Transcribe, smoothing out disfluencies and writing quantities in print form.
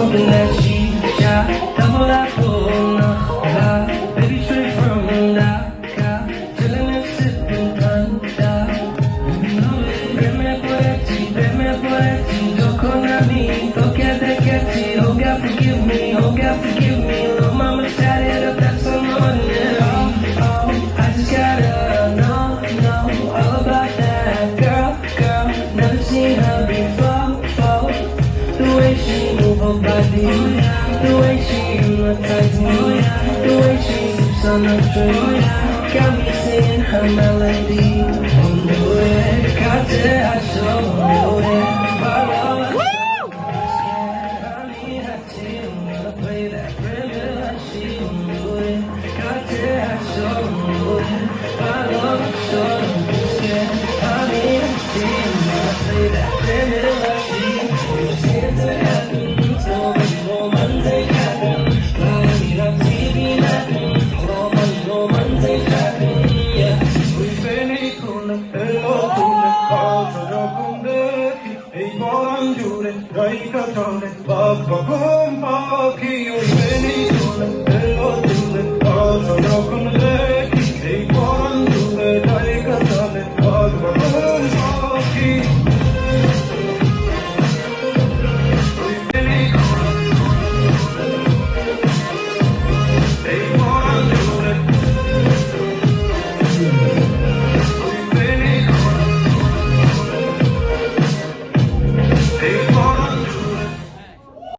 smoking that shisha, double apple, baby straight from Dhaka, chillin' and sipping Fanta. Preme poeti, joko na mi, toke deketi, oh God forgive me, little mama tatted up, that's some money. Oh, I just gotta know all about that girl, never seen her before. The way she move her body, the way she hypnotize me, the way she sips on her drink, got me singing her melody. On the way, got to show.